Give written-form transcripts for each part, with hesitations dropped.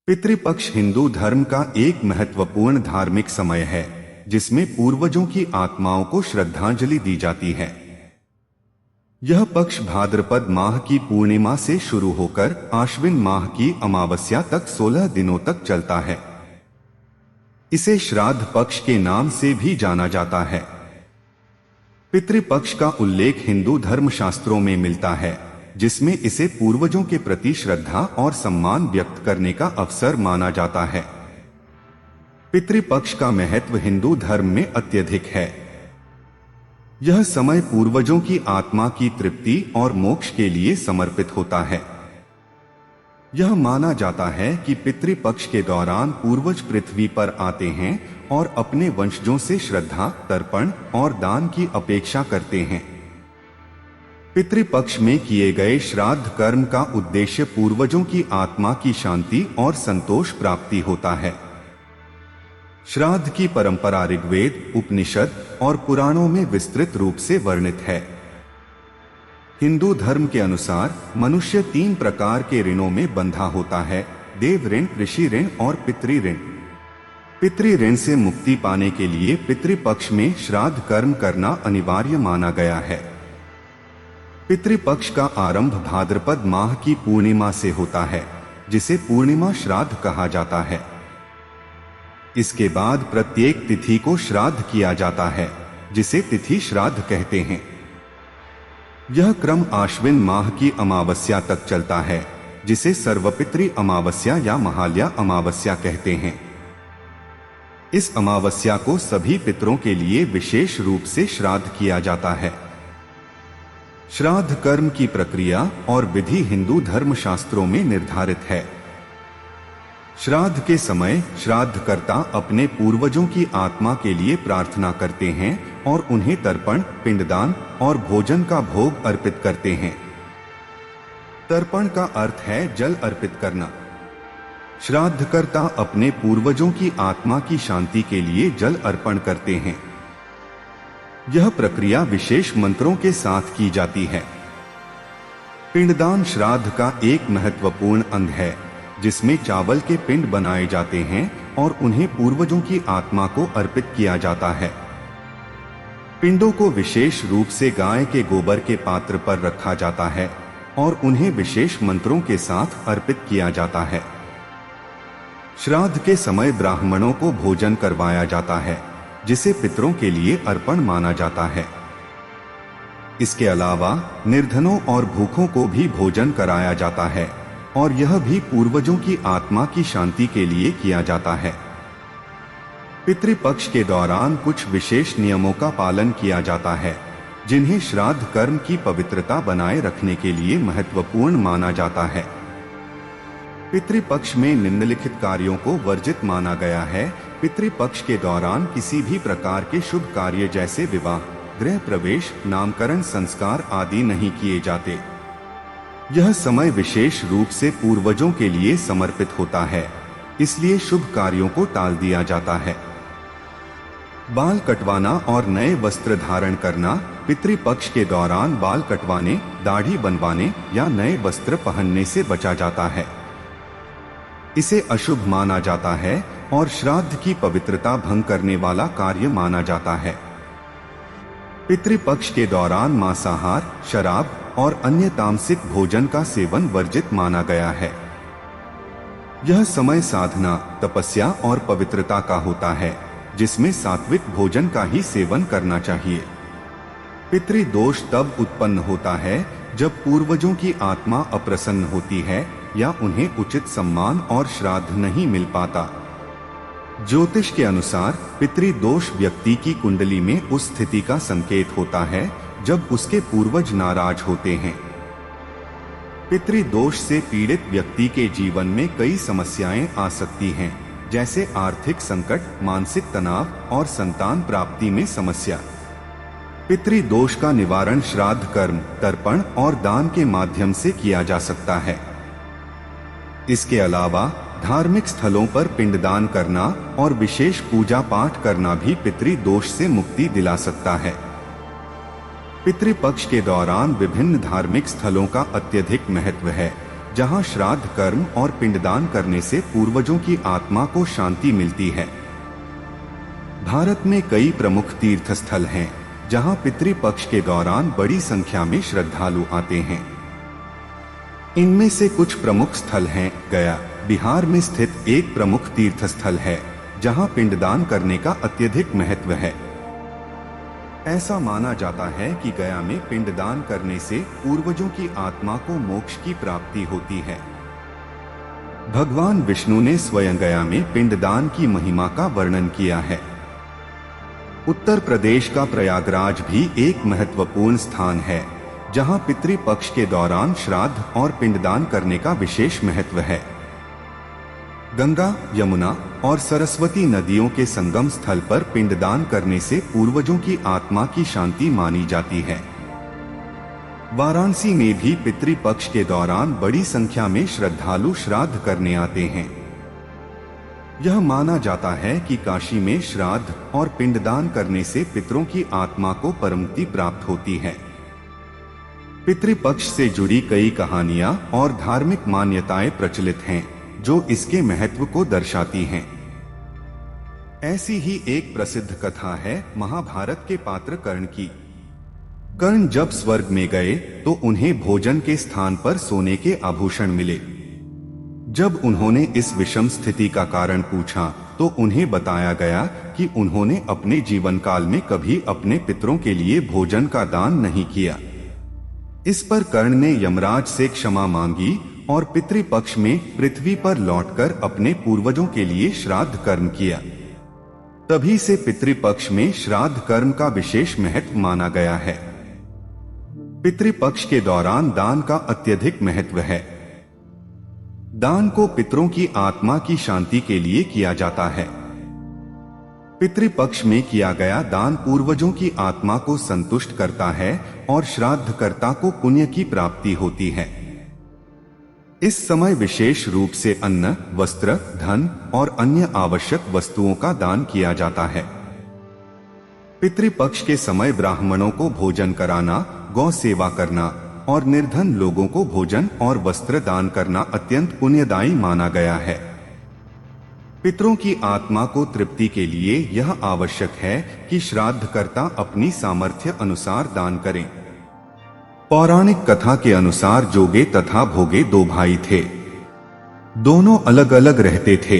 पितृपक्ष हिंदू धर्म का एक महत्वपूर्ण धार्मिक समय है जिसमें पूर्वजों की आत्माओं को श्रद्धांजलि दी जाती है। यह पक्ष भाद्रपद माह की पूर्णिमा से शुरू होकर आश्विन माह की अमावस्या तक 16 दिनों तक चलता है। इसे श्राद्ध पक्ष के नाम से भी जाना जाता है। पितृपक्ष का उल्लेख हिंदू धर्मशास्त्रों में मिलता है, जिसमें इसे पूर्वजों के प्रति श्रद्धा और सम्मान व्यक्त करने का अवसर माना जाता है। पितृपक्ष का महत्व हिंदू धर्म में अत्यधिक है। यह समय पूर्वजों की आत्मा की तृप्ति और मोक्ष के लिए समर्पित होता है। यह माना जाता है कि पितृपक्ष के दौरान पूर्वज पृथ्वी पर आते हैं और अपने वंशजों से श्रद्धा, तर्पण और दान की अपेक्षा करते हैं। पितृपक्ष में किए गए श्राद्ध कर्म का उद्देश्य पूर्वजों की आत्मा की शांति और संतोष प्राप्ति होता है। श्राद्ध की परंपरा ऋग्वेद, उपनिषद और पुराणों में विस्तृत रूप से वर्णित है। हिंदू धर्म के अनुसार मनुष्य 3 प्रकार के ऋणों में बंधा होता है: देव ऋण, ऋषि ऋण और पितृ ऋण। पितृ ऋण से मुक्ति पाने के लिए पितृपक्ष में श्राद्ध कर्म करना अनिवार्य माना गया है। पितृपक्ष का आरंभ भाद्रपद माह की पूर्णिमा से होता है, जिसे पूर्णिमा श्राद्ध कहा जाता है। इसके बाद प्रत्येक तिथि को श्राद्ध किया जाता है, जिसे तिथि श्राद्ध कहते हैं। यह क्रम आश्विन माह की अमावस्या तक चलता है, जिसे सर्वपितृ अमावस्या या महालया अमावस्या कहते हैं। इस अमावस्या को सभी पितरों के लिए विशेष रूप से श्राद्ध किया जाता है। श्राद्ध कर्म की प्रक्रिया और विधि हिंदू धर्मशास्त्रों में निर्धारित है। श्राद्ध के समय श्राद्धकर्ता अपने पूर्वजों की आत्मा के लिए प्रार्थना करते हैं और उन्हें तर्पण, पिंडदान और भोजन का भोग अर्पित करते हैं। तर्पण का अर्थ है जल अर्पित करना। श्राद्धकर्ता अपने पूर्वजों की आत्मा की शांति के लिए जल अर्पण करते हैं। यह प्रक्रिया विशेष मंत्रों के साथ की जाती है। पिंडदान श्राद्ध का एक महत्वपूर्ण अंग है, जिसमें चावल के पिंड बनाए जाते हैं और उन्हें पूर्वजों की आत्मा को अर्पित किया जाता है। पिंडों को विशेष रूप से गाय के गोबर के पात्र पर रखा जाता है और उन्हें विशेष मंत्रों के साथ अर्पित किया जाता है। श्राद्ध के समय ब्राह्मणों को भोजन करवाया जाता है, जिसे पितरों के लिए अर्पण माना जाता है। इसके अलावा निर्धनों और भूखों को भी भोजन कराया जाता है और यह भी पूर्वजों की आत्मा की शांति के लिए किया जाता है। पितृपक्ष के दौरान कुछ विशेष नियमों का पालन किया जाता है, जिन्हें श्राद्ध कर्म की पवित्रता बनाए रखने के लिए महत्वपूर्ण माना जाता है। पितृपक्ष में निम्नलिखित कार्यों को वर्जित माना गया है। पितृपक्ष के दौरान किसी भी प्रकार के शुभ कार्य जैसे विवाह, गृह प्रवेश, नामकरण संस्कार आदि नहीं किए जाते। यह समय विशेष रूप से पूर्वजों के लिए समर्पित होता है, इसलिए शुभ कार्यों को टाल दिया जाता है। बाल कटवाना और नए वस्त्र धारण करना। पितृपक्ष के दौरान बाल कटवाने, दाढ़ी बनवाने या नए वस्त्र पहनने से बचा जाता है। इसे अशुभ माना जाता है और श्राद्ध की पवित्रता भंग करने वाला कार्य माना जाता है। पितृपक्ष के दौरान मांसाहार, शराब और अन्य तामसिक भोजन का सेवन वर्जित माना गया है। यह समय साधना, तपस्या और पवित्रता का होता है, जिसमें सात्विक भोजन का ही सेवन करना चाहिए। पितृदोष तब उत्पन्न होता है जब पूर्वजों की आत्मा अप्रसन्न होती है या उन्हें उचित सम्मान और श्राद्ध नहीं मिल पाता। ज्योतिष के अनुसार पितृदोष व्यक्ति की कुंडली में उस स्थिति का संकेत होता है जब उसके पूर्वज नाराज होते हैं। पितृदोष से पीड़ित व्यक्ति के जीवन में कई समस्याएं आ सकती हैं, जैसे आर्थिक संकट, मानसिक तनाव और संतान प्राप्ति में समस्या। पितृदोष का निवारण श्राद्ध कर्म, तर्पण और दान के माध्यम से किया जा सकता है। इसके अलावा धार्मिक स्थलों पर पिंडदान करना और विशेष पूजा पाठ करना भी पितृदोष से मुक्ति दिला सकता है। पितृपक्ष के दौरान विभिन्न धार्मिक स्थलों का अत्यधिक महत्व है, जहां श्राद्ध कर्म और पिंडदान करने से पूर्वजों की आत्मा को शांति मिलती है। भारत में कई प्रमुख तीर्थ स्थल हैं, जहां पितृपक्ष के दौरान बड़ी संख्या में श्रद्धालु आते हैं। इनमें से कुछ प्रमुख स्थल हैं। गया बिहार में स्थित एक प्रमुख तीर्थ स्थल है, जहां पिंडदान करने का अत्यधिक महत्व है। ऐसा माना जाता है कि गया में पिंडदान करने से पूर्वजों की आत्मा को मोक्ष की प्राप्ति होती है। भगवान विष्णु ने स्वयं गया में पिंडदान की महिमा का वर्णन किया है। उत्तर प्रदेश का प्रयागराज भी एक महत्वपूर्ण स्थान है, जहां पितृपक्ष के दौरान श्राद्ध और पिंडदान करने का विशेष महत्व है। गंगा, यमुना और सरस्वती नदियों के संगम स्थल पर पिंडदान करने से पूर्वजों की आत्मा की शांति मानी जाती है। वाराणसी में भी पितृपक्ष के दौरान बड़ी संख्या में श्रद्धालु श्राद्ध करने आते हैं। यह माना जाता है कि काशी में श्राद्ध और पिंडदान करने से पितरों की आत्मा को परमति प्राप्त होती है। पितृपक्ष से जुड़ी कई कहानियां और धार्मिक मान्यताएं प्रचलित हैं, जो इसके महत्व को दर्शाती हैं। ऐसी ही एक प्रसिद्ध कथा है महाभारत के पात्र कर्ण की। कर्ण जब स्वर्ग में गए तो उन्हें भोजन के स्थान पर सोने के आभूषण मिले। जब उन्होंने इस विषम स्थिति का कारण पूछा तो उन्हें बताया गया कि उन्होंने अपने जीवन काल में कभी अपने पितरों के लिए भोजन का दान नहीं किया। इस पर कर्ण ने यमराज से क्षमा मांगी और पितृपक्ष में पृथ्वी पर लौटकर अपने पूर्वजों के लिए श्राद्ध कर्म किया। तभी से पितृपक्ष में श्राद्ध कर्म का विशेष महत्व माना गया है। पितृपक्ष के दौरान दान का अत्यधिक महत्व है। दान को पितरों की आत्मा की शांति के लिए किया जाता है। पितृपक्ष में किया गया दान पूर्वजों की आत्मा को संतुष्ट करता है और श्राद्धकर्ता को पुण्य की प्राप्ति होती है। इस समय विशेष रूप से अन्न, वस्त्र, धन और अन्य आवश्यक वस्तुओं का दान किया जाता है। पितृपक्ष के समय ब्राह्मणों को भोजन कराना, गौ सेवा करना और निर्धन लोगों को भोजन और वस्त्र दान करना अत्यंत पुण्यदायी माना गया है। पितरों की आत्मा को तृप्ति के लिए यह आवश्यक है कि श्राद्धकर्ता अपनी सामर्थ्य अनुसार दान करें। पौराणिक कथा के अनुसार जोगे तथा भोगे दो भाई थे। दोनों अलग अलग रहते थे।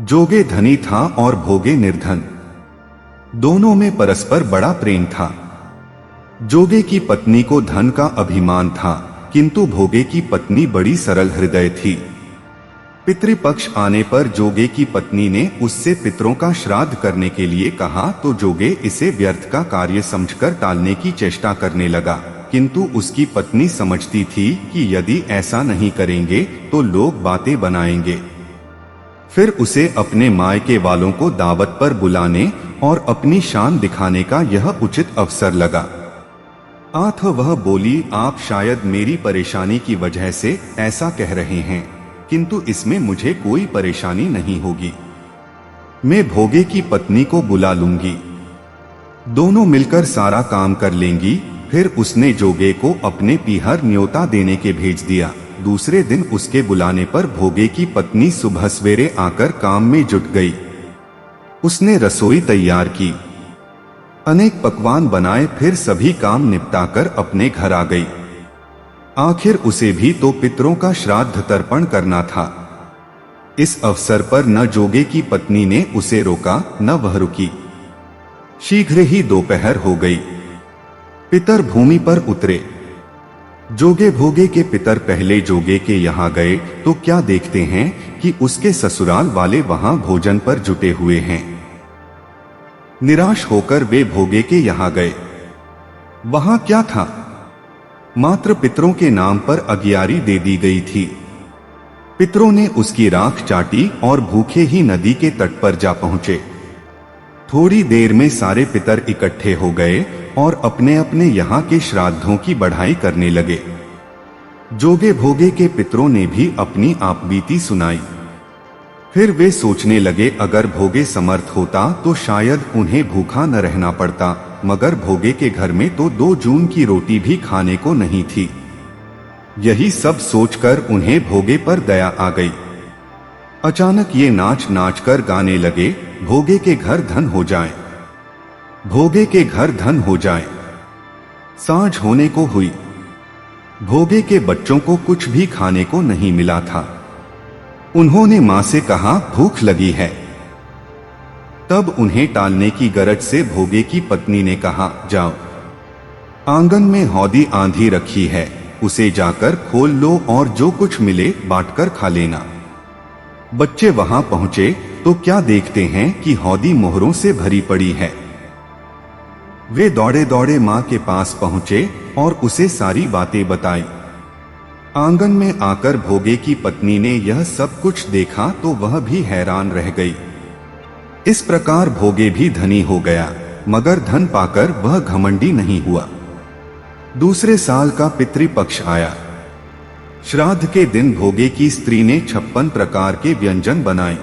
जोगे धनी था और भोगे निर्धन। दोनों में परस्पर बड़ा प्रेम था। जोगे की पत्नी को धन का अभिमान था, किंतु भोगे की पत्नी बड़ी सरल हृदय थी। पितृपक्ष आने पर जोगे की पत्नी ने उससे पितरों का श्राद्ध करने के लिए कहा तो जोगे इसे व्यर्थ का कार्य समझकर टालने की चेष्टा करने लगा, किंतु उसकी पत्नी समझती थी कि यदि ऐसा नहीं करेंगे तो लोग बातें बनाएंगे। फिर उसे अपने मायके वालों को दावत पर बुलाने और अपनी शान दिखाने का यह उचित अवसर लगा। वह बोली, आप शायद मेरी परेशानी की वजह से ऐसा कह रहे हैं, किंतु इसमें मुझे कोई परेशानी नहीं होगी। मैं भोगे की पत्नी को बुला लूंगी, दोनों मिलकर सारा काम कर लेंगी। फिर उसने जोगे को अपने पीहर न्योता देने के भेज दिया। दूसरे दिन उसके बुलाने पर भोगे की पत्नी सुबह सवेरे आकर काम में जुट गई। उसने रसोई तैयार की, अनेक पकवान बनाए, फिर सभी काम निपटाकर अपने घर आ गई। आखिर उसे भी तो पितरों का श्राद्ध तर्पण करना था। इस अवसर पर न जोगे की पत्नी ने उसे रोका न वह रुकी। शीघ्र ही दोपहर हो गई। पितर भूमि पर उतरे। जोगे भोगे के पितर पहले जोगे के यहाँ गए तो क्या देखते हैं कि उसके ससुराल वाले वहां भोजन पर जुटे हुए हैं। निराश होकर वे भोगे के यहाँ गए। वहां क्या था? मात्र पितरों के नाम पर अगियारी दे दी गई थी। पितरों ने उसकी राख चाटी और भूखे ही नदी के तट पर जा पहुंचे। थोड़ी देर में सारे पितर इकट्ठे हो गए और अपने अपने यहाँ के श्राद्धों की बढ़ाई करने लगे। जोगे भोगे के पितरों ने भी अपनी आपबीती सुनाई। फिर वे सोचने लगे, अगर भोगे समर्थ होता तो शायद उन्हें भूखा न रहना पड़ता, मगर भोगे के घर में तो 2 जून की रोटी भी खाने को नहीं थी। यही सब सोचकर उन्हें भोगे पर दया आ गई। अचानक ये नाच नाच कर गाने लगे, भोगे के घर धन हो जाए, भोगे के घर धन हो जाए। सांझ होने को हुई। भोगे के बच्चों को कुछ भी खाने को नहीं मिला था। उन्होंने मां से कहा, भूख लगी है। तब उन्हें टालने की गरज से भोगे की पत्नी ने कहा, जाओ, आंगन में हौदी आंधी रखी है, उसे जाकर खोल लो और जो कुछ मिले बांटकर खा लेना। बच्चे वहां पहुंचे तो क्या देखते हैं कि हौदी मोहरों से भरी पड़ी है। वे दौड़े दौड़े मां के पास पहुंचे और उसे सारी बातें बताई। आंगन में आकर भोगे की पत्नी ने यह सब कुछ देखा तो वह भी हैरान रह गई। इस प्रकार भोगे भी धनी हो गया, मगर धन पाकर वह घमंडी नहीं हुआ। दूसरे साल का पितृपक्ष आया। श्राद्ध के दिन भोगे की स्त्री ने 56 प्रकार के व्यंजन बनाए।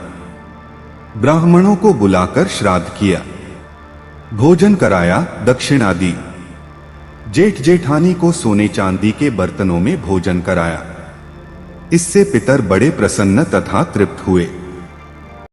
ब्राह्मणों को बुलाकर श्राद्ध किया, भोजन कराया, दक्षिणा दी। जेठ जेठानी को सोने चांदी के बर्तनों में भोजन कराया। इससे पितर बड़े प्रसन्न तथा तृप्त हुए।